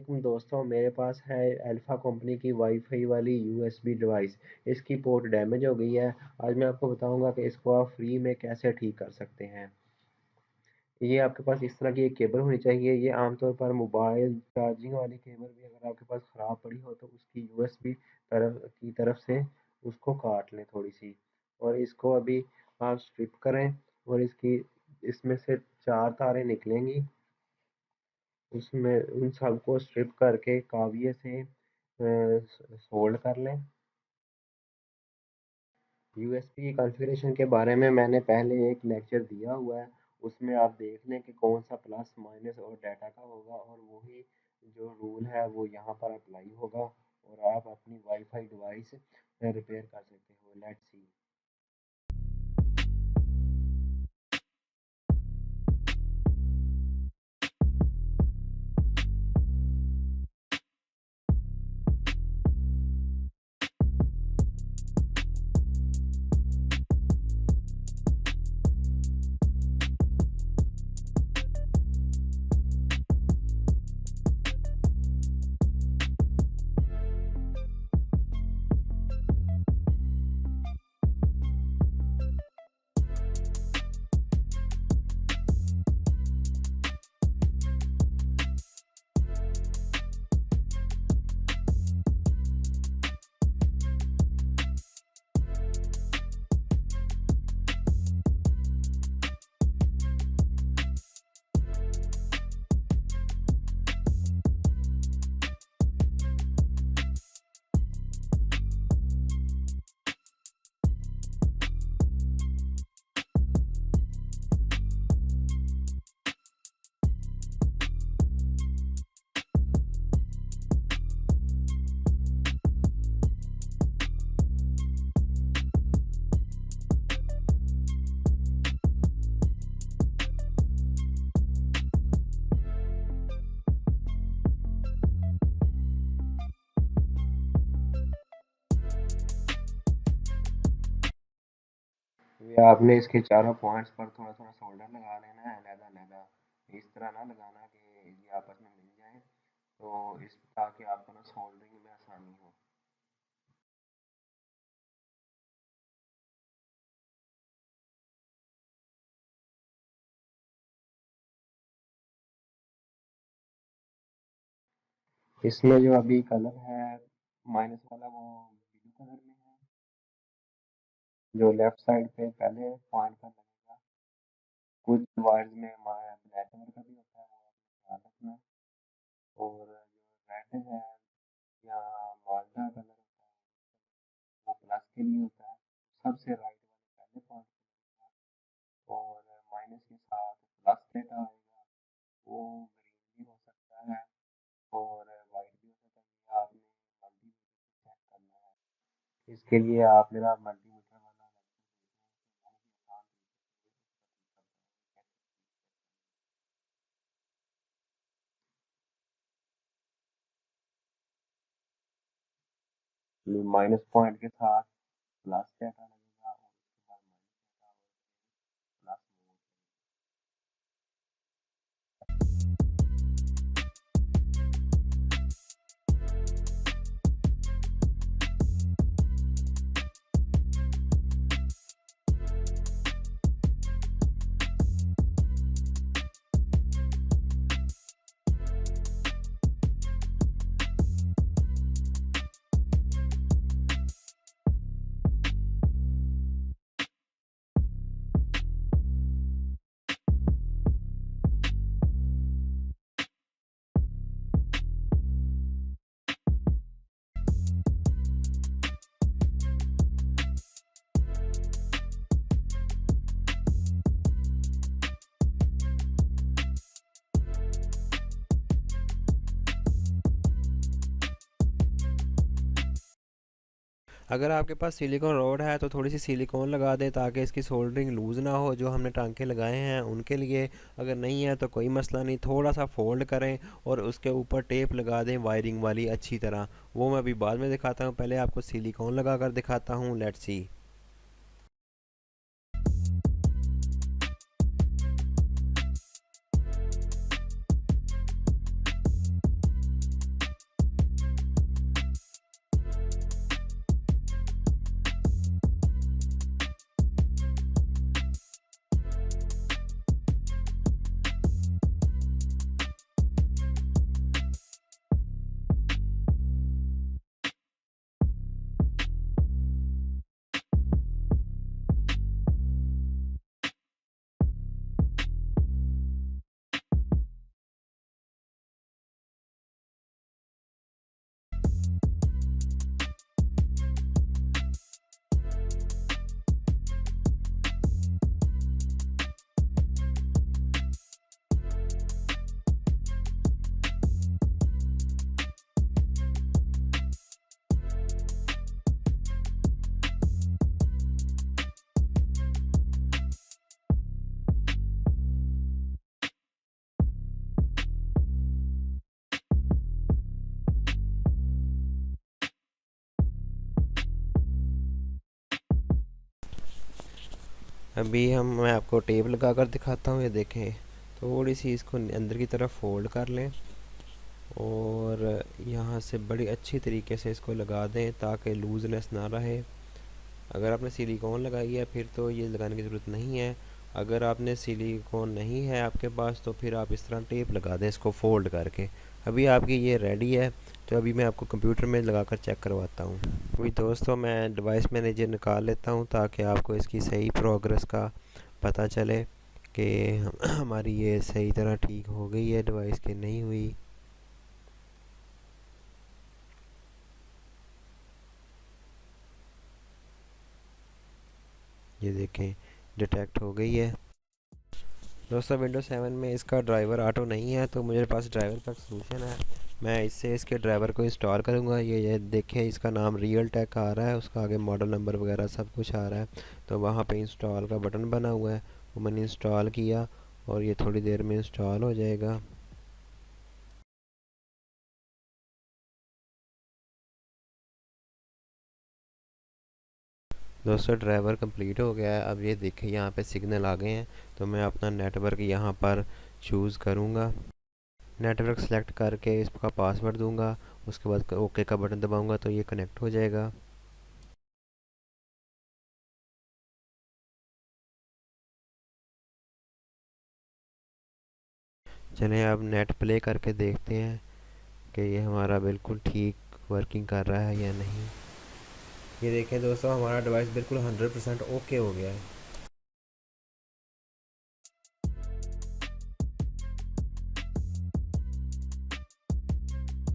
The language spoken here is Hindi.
वालेकुम दोस्तों, मेरे पास है अल्फ़ा कंपनी की वाईफाई वाली यूएसबी डिवाइस। इसकी पोर्ट डैमेज हो गई है। आज मैं आपको बताऊंगा कि इसको आप फ्री में कैसे ठीक कर सकते हैं। ये आपके पास इस तरह की एक केबल होनी चाहिए। ये आमतौर पर मोबाइल चार्जिंग वाली केबल भी अगर आपके पास ख़राब पड़ी हो तो उसकी यूएसबी तरफ से उसको काट लें थोड़ी सी, और इसको अभी आप स्ट्रिप करें, और इसमें से 4 तारें निकलेंगी। उसमें उन सबको स्ट्रिप करके काविये से सोल्ड कर लें। यूएसबी की कॉन्फ़िगरेशन के बारे में मैंने पहले एक लेक्चर दिया हुआ है। उसमें आप देख लें कि कौन सा प्लस माइनस और डाटा का होगा, और वही जो रूल है वो यहाँ पर अप्लाई होगा, और आप अपनी वाईफाई डिवाइस रिपेयर कर सकते हो। Let's see. ये आपने इसके चारों पॉइंट्स पर थोड़ा थोड़ा सोल्डर लगा लेना है, अलहदा अलहदा। इस तरह ना लगाना कि ये आपस में मिल जाए, तो इस ताकि आपको ना सोल्डरिंग में आसानी हो। इसमें जो अभी कलर है माइनस वाला, वो ब्लू कलर में है। जो लेफ्ट साइड पे पहले पॉइंट पर लगेगा, कुछ वायर्स में ब्लैक कलर का भी होता है, वो आपको ध्यान रखना है। और जो रेड है या माल्टा कलर होता है, वो प्लस के लिए होता है। सबसे राइट वाले पहले पॉइंट पे लगेगा, और माइनस के साथ प्लस डेटा आएगा। वो ग्रीन भी हो सकता है और वाइट भी हो सकता है। ये आपने मल्टीमीटर से चेक करना है। इसके लिए आप मेरा मल्टीमीटर वाला माइनस पॉइंट के साथ प्लस डेटा लगेगा, और उसके बाद माइनस डेटा, और प्लस। अगर आपके पास सिलिकॉन रॉड है तो थोड़ी सी सिलिकॉन लगा दें ताकि इसकी सोल्डरिंग लूज़ ना हो, जो हमने टांके लगाए हैं उनके लिए। अगर नहीं है तो कोई मसला नहीं, थोड़ा सा फोल्ड करें और उसके ऊपर टेप लगा दें वायरिंग वाली अच्छी तरह। वो मैं अभी बाद में दिखाता हूँ, पहले आपको सिलिकॉन लगा कर दिखाता हूँ। Let's see. अभी मैं आपको टेप लगा कर दिखाता हूँ, ये देखें। थोड़ी सी इसको अंदर की तरफ फोल्ड कर लें और यहाँ से बड़ी अच्छी तरीके से इसको लगा दें ताकि लूजनेस ना रहे। अगर आपने सिलिकॉन लगाई है फिर तो ये लगाने की ज़रूरत नहीं है। अगर आपने सिलिकॉन नहीं है आपके पास तो फिर आप इस तरह टेप लगा दें इसको फोल्ड करके। अभी आपकी ये रेडी है, तो अभी मैं आपको कंप्यूटर में लगा कर चेक करवाता हूँ। अभी दोस्तों मैं डिवाइस मैनेजर निकाल लेता हूँ ताकि आपको इसकी सही प्रोग्रेस का पता चले कि हमारी ये सही तरह ठीक हो गई है डिवाइस कि नहीं हुई। ये देखें, डिटेक्ट हो गई है। दोस्तों विंडोज 7 में इसका ड्राइवर ऑटो नहीं है, तो मेरे पास ड्राइवर का सलूशन है। मैं इससे इसके ड्राइवर को इंस्टॉल करूँगा। ये देखें, इसका नाम रियल टेक आ रहा है, उसका आगे मॉडल नंबर वगैरह सब कुछ आ रहा है। तो वहाँ पे इंस्टॉल का बटन बना हुआ है, वो मैंने इंस्टॉल किया और ये थोड़ी देर में इंस्टॉल हो जाएगा। दोस्तों ड्राइवर कंप्लीट हो गया है। अब ये देखें यहाँ पे सिग्नल आ गए हैं, तो मैं अपना नेटवर्क यहाँ पर चूज़ करूँगा। नेटवर्क सेलेक्ट करके इसका पासवर्ड दूंगा, उसके बाद ओके का बटन दबाऊंगा तो ये कनेक्ट हो जाएगा। चलें अब नेट प्ले करके देखते हैं कि ये हमारा बिल्कुल ठीक वर्किंग कर रहा है या नहीं। ये देखें दोस्तों, हमारा डिवाइस बिल्कुल 100% ओके हो गया है।